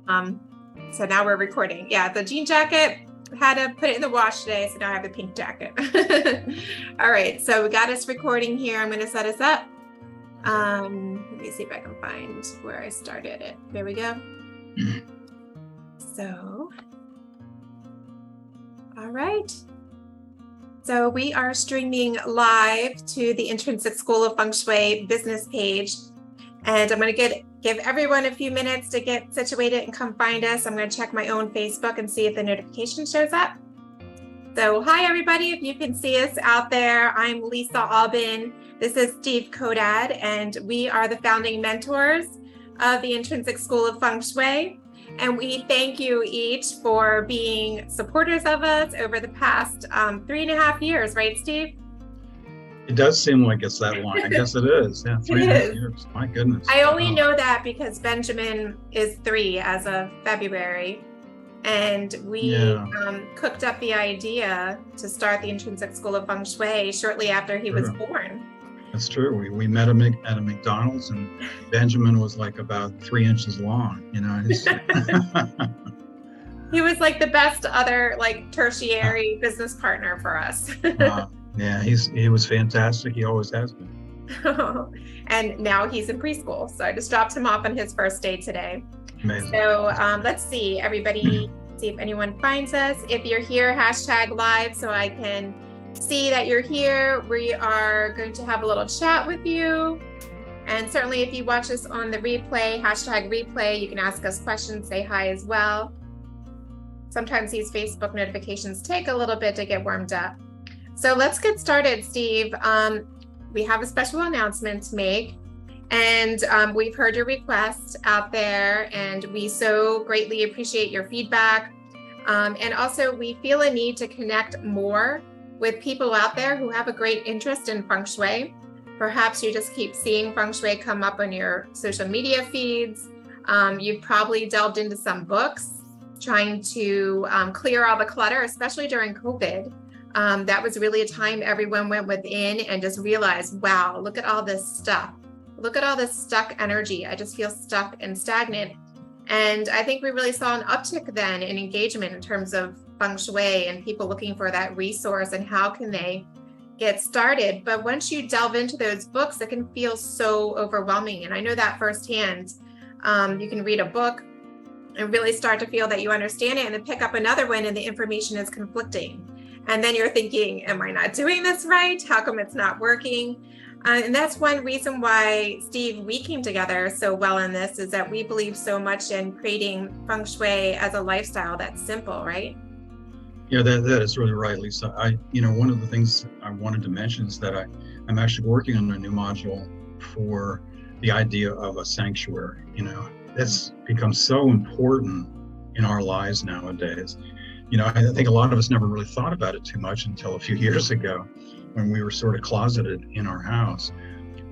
So now we're recording. Yeah, the jean jacket, had to put it in the wash today, so now I have the pink jacket. All right, so we got us recording here. I'm going to set us up. Let me see if I can find where I started it. There we go. So, all right. So we are streaming live to the Intrinsic School of Feng Shui business page. And I'm going to give everyone a few minutes to get situated and come find us. I'm going to check my own Facebook and see if the notification shows up. So hi, everybody. If you can see us out there, I'm Lisa Albin. This is Steve Kodad, and we are the founding mentors of the Intrinsic School of Feng Shui. And we thank you each for being supporters of us over the past 3.5 years, right, Steve? It does seem like it's that long. I guess it is. Yeah, 3.5 years. My goodness. I only know that because Benjamin is 3 as of February. And we cooked up the idea to start the Intrinsic School of Feng Shui shortly after he was born. That's true. We met him at a McDonald's, and Benjamin was like about 3 inches long. You know, he was like the best other tertiary business partner for us. Yeah, he was fantastic. He always has been. And now he's in preschool. So I just dropped him off on his first day today. Amazing. So let's see, everybody, see if anyone finds us. If you're here, hashtag live so I can see that you're here. We are going to have a little chat with you. And certainly if you watch us on the replay, hashtag replay, you can ask us questions, say hi as well. Sometimes these Facebook notifications take a little bit to get warmed up. So let's get started, Steve. We have a special announcement to make, and we've heard your requests out there, and we so greatly appreciate your feedback. And also we feel a need to connect more with people out there who have a great interest in Feng Shui. Perhaps you just keep seeing Feng Shui come up on your social media feeds. You've probably delved into some books, trying to clear all the clutter, especially during COVID. That was really a time everyone went within and just realized, wow, look at all this stuff. Look at all this stuck energy. I just feel stuck and stagnant. And I think we really saw an uptick then in engagement in terms of Feng Shui and people looking for that resource and how can they get started. But once you delve into those books, it can feel so overwhelming. And I know that firsthand. You can read a book and really start to feel that you understand it, and then pick up another one and the information is conflicting. And then you're thinking, am I not doing this right? How come it's not working? And that's one reason why, Steve, we came together so well in this, is that we believe so much in creating Feng Shui as a lifestyle that's simple, right? Yeah, that is really right, Lisa. One of the things I wanted to mention is that I'm actually working on a new module for the idea of a sanctuary. That's become so important in our lives nowadays. I think a lot of us never really thought about it too much until a few years ago when we were sort of closeted in our house.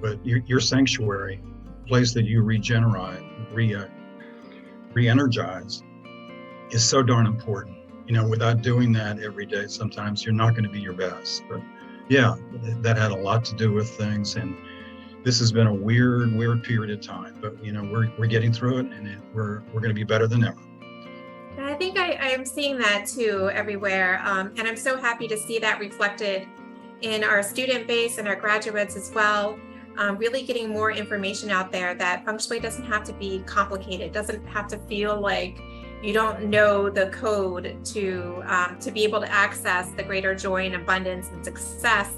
But your sanctuary, place that you regenerate, re-energize, is so darn important. Without doing that every day, sometimes you're not going to be your best. But yeah, that had a lot to do with things. And this has been a weird period of time. But we're getting through it, and we're going to be better than ever. I think I am seeing that too everywhere. And I'm so happy to see that reflected in our student base and our graduates as well. Really getting more information out there that Feng Shui doesn't have to be complicated. It doesn't have to feel like you don't know the code to be able to access the greater joy and abundance and success.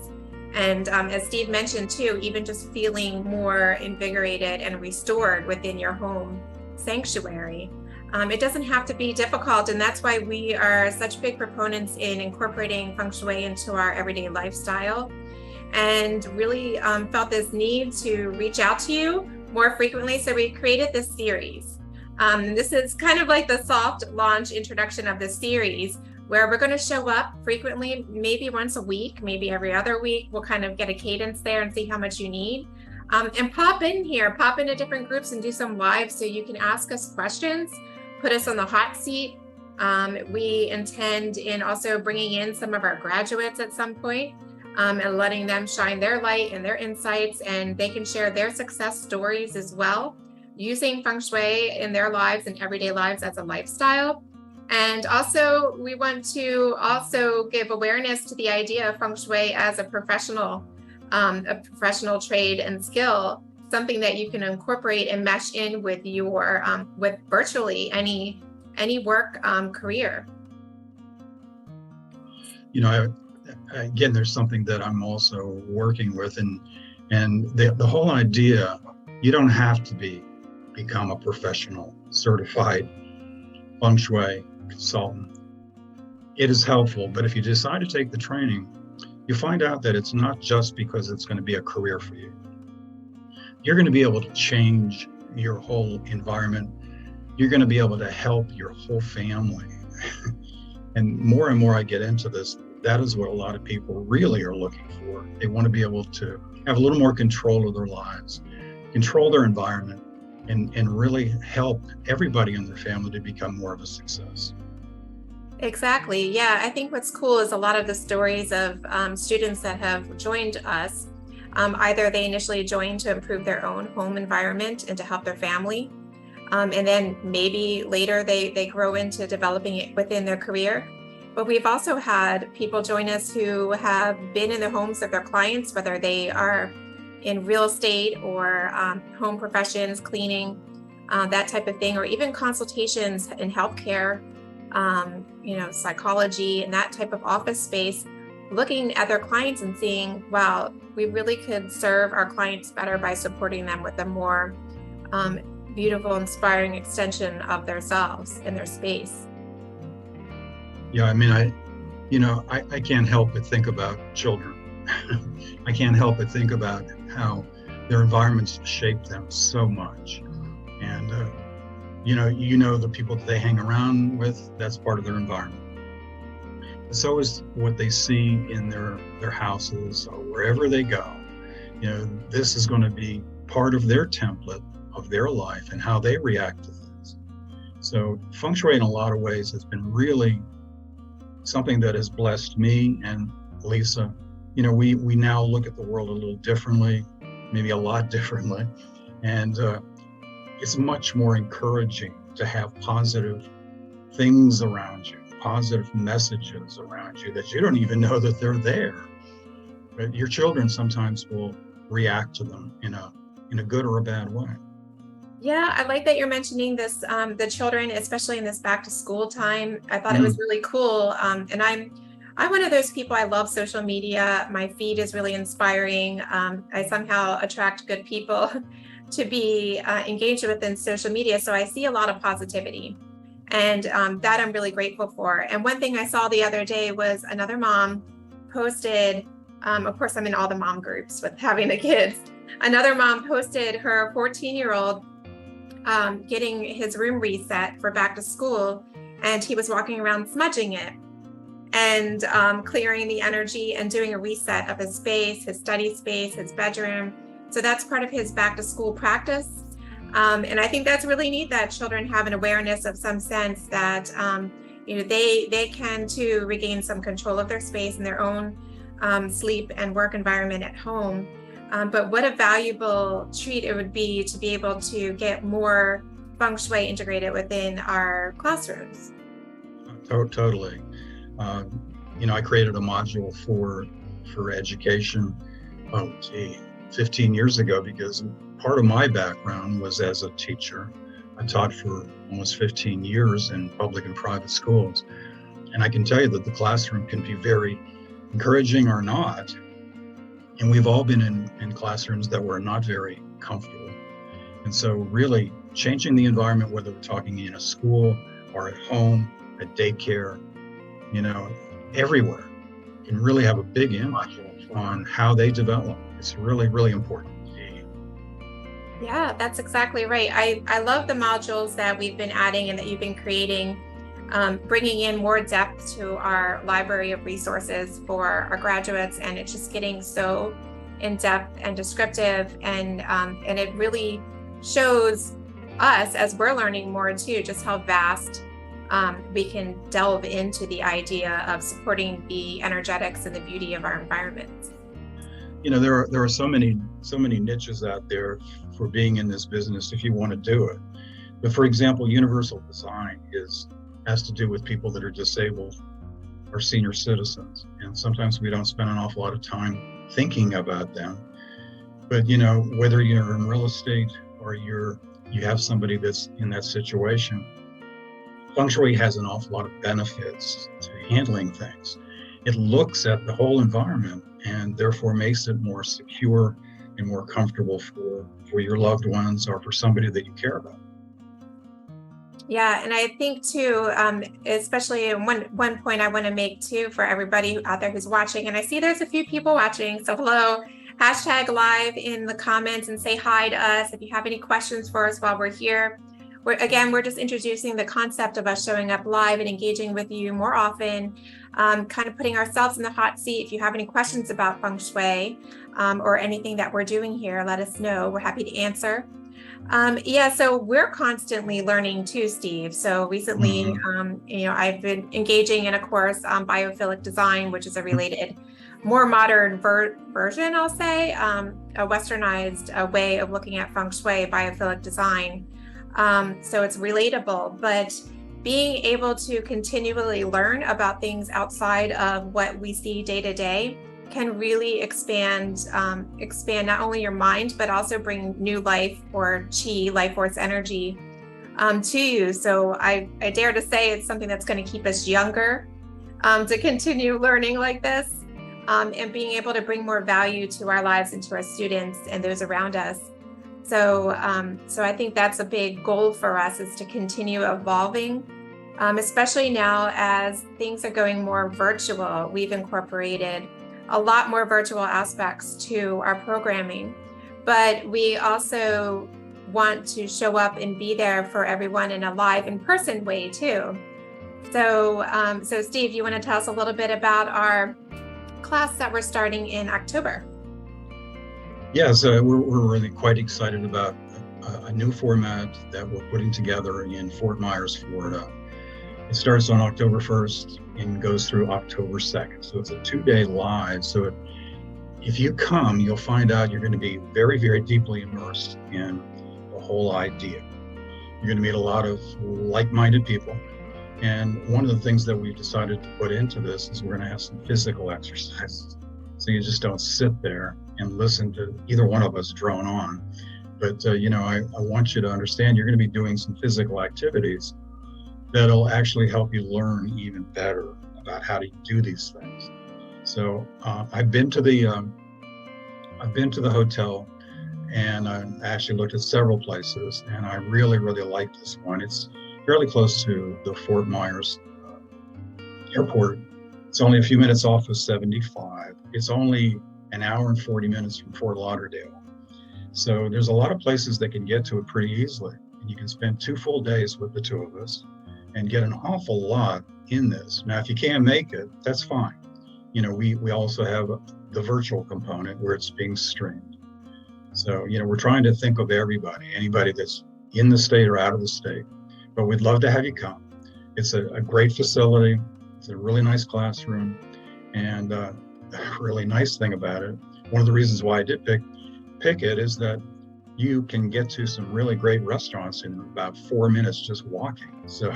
And as Steve mentioned too, even just feeling more invigorated and restored within your home sanctuary. It doesn't have to be difficult, and that's why we are such big proponents in incorporating Feng Shui into our everyday lifestyle, and really felt this need to reach out to you more frequently. So we created this series. This is kind of like the soft launch introduction of this series, where we're going to show up frequently, maybe once a week, maybe every other week. We'll kind of get a cadence there and see how much you need. And pop into different groups and do some live so you can ask us questions. Put us on the hot seat. We intend in also bringing in some of our graduates at some point and letting them shine their light and their insights, and they can share their success stories as well. using Feng Shui in their lives and everyday lives as a lifestyle. And also, we want to also give awareness to the idea of Feng Shui as a professional trade and skill, something that you can incorporate and mesh in with your with virtually any work career. Again, there's something that I'm also working with, and the whole idea, you don't have to become a professional certified Feng Shui consultant. It is helpful, but if you decide to take the training, you find out that it's not just because it's going to be a career for you. You're going to be able to change your whole environment. You're going to be able to help your whole family. And more I get into this, that is what a lot of people really are looking for. They want to be able to have a little more control of their lives, control their environment, and really help everybody in their family to become more of a success. Exactly. Yeah, I think what's cool is a lot of the stories of students that have joined us. Either they initially joined to improve their own home environment and to help their family. And then maybe later they grow into developing it within their career. But we've also had people join us who have been in the homes of their clients, whether they are in real estate or home professions, cleaning, that type of thing, or even consultations in healthcare, psychology and that type of office space, looking at their clients and seeing, wow, we really could serve our clients better by supporting them with a more beautiful, inspiring extension of themselves in their space. Yeah, I mean, I can't help but think about children. I can't help but think about how their environments shape them so much. And, the people that they hang around with, that's part of their environment. So is what they see in their houses or wherever they go. This is going to be part of their template of their life and how they react to things. So Feng Shui in a lot of ways has been really something that has blessed me and Lisa. We now look at the world a little differently, maybe a lot differently. And it's much more encouraging to have positive things around you, positive messages around you that you don't even know that they're there. But your children sometimes will react to them in a good or a bad way. Yeah, I like that you're mentioning this, the children, especially in this back to school time. I thought it was really cool. And I'm one of those people, I love social media. My feed is really inspiring. I somehow attract good people to be engaged with in social media. So I see a lot of positivity, and that I'm really grateful for. And one thing I saw the other day was another mom posted, of course, I'm in all the mom groups with having the kids. Another mom posted her 14-year-old getting his room reset for back to school, and he was walking around smudging it and clearing the energy and doing a reset of his space, his study space, his bedroom. So that's part of his back to school practice. And I think that's really neat that children have an awareness of some sense that they can too regain some control of their space and their own sleep and work environment at home. But what a valuable treat it would be to be able to get more Feng Shui integrated within our classrooms. Totally. I created a module for education, 15 years ago, because part of my background was as a teacher. I taught for almost 15 years in public and private schools. And I can tell you that the classroom can be very encouraging or not. And we've all been in classrooms that were not very comfortable. And so really changing the environment, whether we're talking in a school or at home, at daycare, everywhere, can really have a big impact on how they develop. It's really, really important. Yeah, that's exactly right. I love the modules that we've been adding and that you've been creating, bringing in more depth to our library of resources for our graduates, and it's just getting so in depth and descriptive, and it really shows us as we're learning more too, just how vast we can delve into the idea of supporting the energetics and the beauty of our environments. There are so many niches out there for being in this business if you want to do it. But for example, universal design has to do with people that are disabled or senior citizens. And sometimes we don't spend an awful lot of time thinking about them. But whether you're in real estate or you have somebody that's in that situation, Feng Shui has an awful lot of benefits to handling things. It looks at the whole environment and therefore makes it more secure and more comfortable for your loved ones or for somebody that you care about. Yeah, and I think too, especially one point I want to make too for everybody out there who's watching, and I see there's a few people watching, so hello, #live in the comments and say hi to us if you have any questions for us while we're here. We're just introducing the concept of us showing up live and engaging with you more often, kind of putting ourselves in the hot seat. If you have any questions about Feng Shui or anything that we're doing here, let us know. We're happy to answer. So we're constantly learning too, Steve. So recently, I've been engaging in a course on biophilic design, which is a related, more modern version, I'll say, a westernized way of looking at Feng Shui, biophilic design. So it's relatable, but being able to continually learn about things outside of what we see day to day can really expand not only your mind, but also bring new life or chi, life force energy to you. So I dare to say it's something that's going to keep us younger, to continue learning like this, and being able to bring more value to our lives and to our students and those around us. So I think that's a big goal for us, is to continue evolving, especially now as things are going more virtual. We've incorporated a lot more virtual aspects to our programming, but we also want to show up and be there for everyone in a live in-person way too. So Steve, you want to tell us a little bit about our class that we're starting in October? Yeah, so we're really quite excited about a new format that we're putting together in Fort Myers, Florida. It starts on October 1st and goes through October 2nd. So it's a 2-day live. So if you come, you'll find out you're going to be very, very deeply immersed in the whole idea. You're going to meet a lot of like-minded people. And one of the things that we've decided to put into this is we're going to have some physical exercises. So you just don't sit there and listen to either one of us drone on. But, I want you to understand you're going to be doing some physical activities that'll actually help you learn even better about how to do these things. So I've been to the hotel, and I actually looked at several places, and I really, really like this one. It's fairly close to the Fort Myers airport. It's only a few minutes off of 75. It's only an hour and 40 minutes from Fort Lauderdale. So there's a lot of places that can get to it pretty easily. And you can spend 2 full days with the two of us and get an awful lot in this. Now, if you can't make it, that's fine. We also have the virtual component where it's being streamed. So, we're trying to think of anybody that's in the state or out of the state, but we'd love to have you come. It's a great facility. It's a really nice classroom. And the really nice thing about it, one of the reasons why I did pick it is that you can get to some really great restaurants in about 4 minutes just walking. So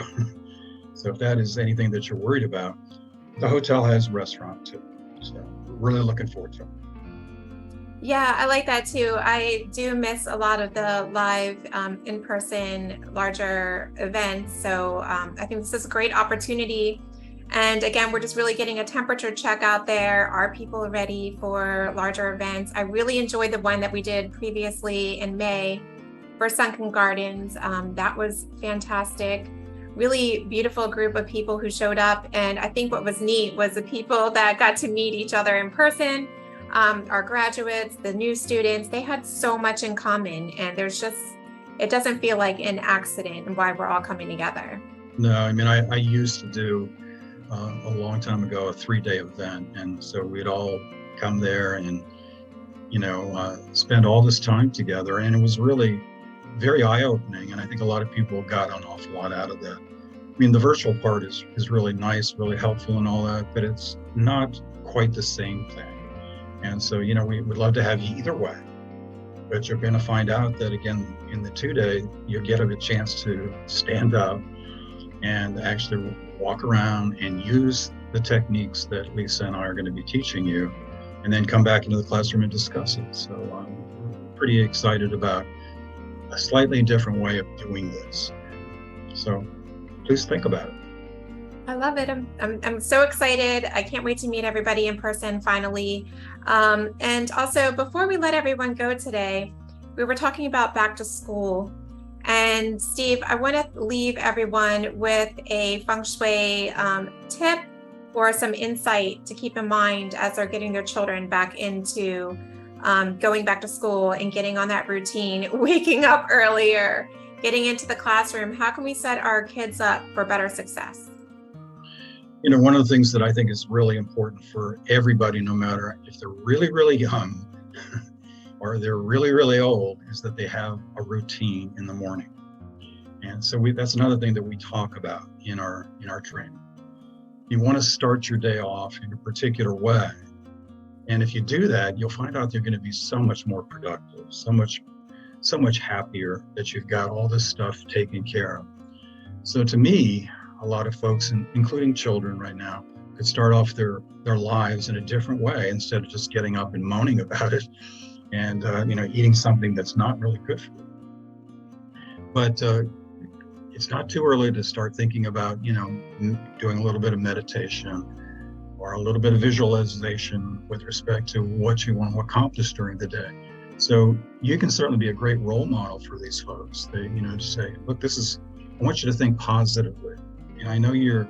if that is anything that you're worried about, the hotel has a restaurant too. So we're really looking forward to it. Yeah, I like that too. I do miss a lot of the live in-person larger events. So I think this is a great opportunity. And again, we're just really getting a temperature check out there. Are people ready for larger events? I really enjoyed the one that we did previously in May for Sunken Gardens. That was fantastic. Really beautiful group of people who showed up. And I think what was neat was the people that got to meet each other in person, our graduates, the new students, they had so much in common. And it doesn't feel like an accident and why we're all coming together. No, I used to do a long time ago, a 3-day event. And so we'd all come there and, spend all this time together. And it was really very eye-opening. And I think a lot of people got an awful lot out of that. The virtual part is really nice, really helpful and all that, but it's not quite the same thing. And so, we would love to have you either way. But you're going to find out that, again, in the 2-day, you get a chance to stand up and actually walk around and use the techniques that Lisa and I are going to be teaching you, and then come back into the classroom and discuss it. So I'm pretty excited about a slightly different way of doing this. So please think about it. I love it. I'm so excited. I can't wait to meet everybody in person finally. And also, before we let everyone go today, we were talking about back to school. And Steve, I want to leave everyone with a Feng Shui tip or some insight to keep in mind as they're getting their children back into going back to school and getting on that routine, waking up earlier, getting into the classroom. How can we set our kids up for better success? One of the things that I think is really important for everybody, no matter if they're really, really young or they're really, really old, is that they have a routine in the morning. And so that's another thing that we talk about in our training. You want to start your day off in a particular way. And if you do that, you'll find out you're going to be so much more productive, so much happier that you've got all this stuff taken care of. So to me, a lot of folks, including children right now, could start off their lives in a different way instead of just getting up and moaning about it and eating something that's not really good for you. But it's not too early to start thinking about doing a little bit of meditation or a little bit of visualization with respect to what you want to accomplish during the day. So you can certainly be a great role model for these folks. To say, look, I want you to think positively. I know you're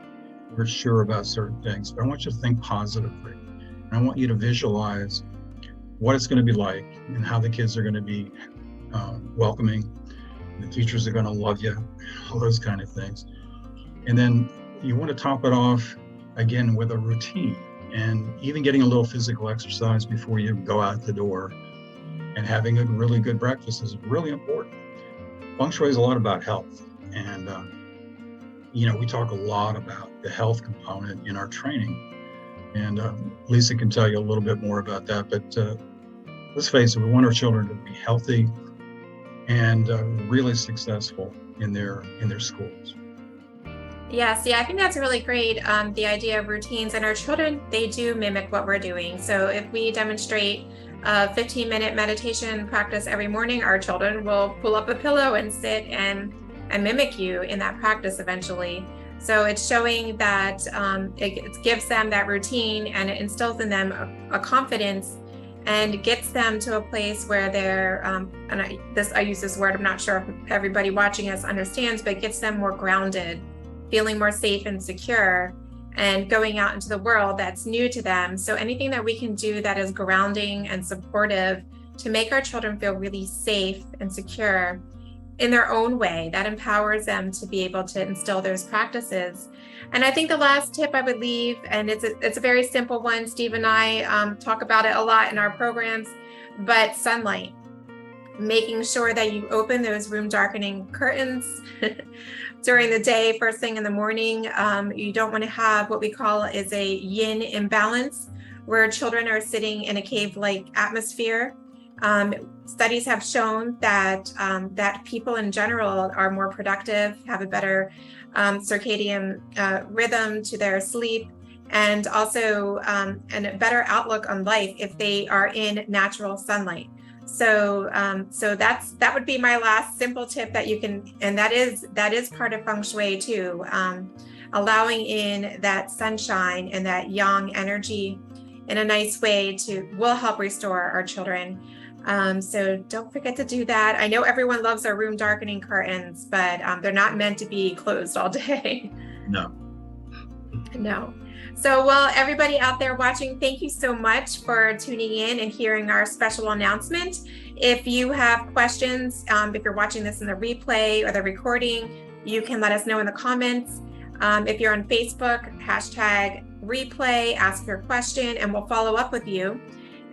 sure about certain things, but I want you to think positively. And I want you to visualize what it's going to be like and how the kids are going to be welcoming. The teachers are going to love you, all those kind of things. And then you want to top it off again with a routine, and even getting a little physical exercise before you go out the door, and having a really good breakfast is really important. Feng Shui is a lot about health. And we talk a lot about the health component in our training, and Lisa can tell you a little bit more about that. But let's face it, we want our children to be healthy and really successful in their schools. Yes, I think that's really great. The idea of routines, and our children, they do mimic what we're doing. So if we demonstrate a 15-minute meditation practice every morning, our children will pull up a pillow and sit and mimic you in that practice eventually. So it's showing that it gives them that routine, and it instills in them a confidence, and gets them to a place where they're, I use this word, I'm not sure if everybody watching us understands, but it gets them more grounded, feeling more safe and secure, and going out into the world that's new to them. So anything that we can do that is grounding and supportive to make our children feel really safe and secure in their own way, that empowers them to be able to instill those practices. And I think the last tip I would leave, and it's a very simple one, Steve and I talk about it a lot in our programs, but sunlight. Making sure that you open those room darkening curtains during the day, first thing in the morning. You don't want to have what we call is a yin imbalance, where children are sitting in a cave-like atmosphere. Studies have shown that people in general are more productive, have a better circadian rhythm to their sleep, and also and a better outlook on life if they are in natural sunlight. So that would be my last simple tip that you can, and that is part of Feng Shui too, allowing in that sunshine and that yang energy in a nice way will help restore our children. So don't forget to do that. I know everyone loves our room darkening curtains, but they're not meant to be closed all day. No. So, well, everybody out there watching, thank you so much for tuning in and hearing our special announcement. If you have questions, if you're watching this in the replay or the recording, you can let us know in the comments. If you're on Facebook, #replay, ask your question, and we'll follow up with you.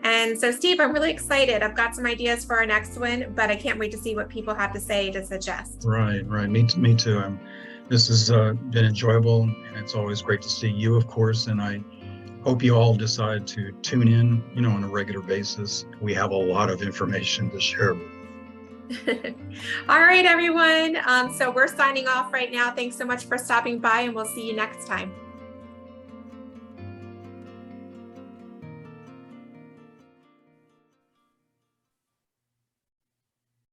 And so, Steve, I'm really excited. I've got some ideas for our next one, but I can't wait to see what people have to say to suggest. Right. Me too. This has been enjoyable, and it's always great to see you, of course. And I hope you all decide to tune in, on a regular basis. We have a lot of information to share. All right, everyone. So we're signing off right now. Thanks so much for stopping by, and we'll see you next time.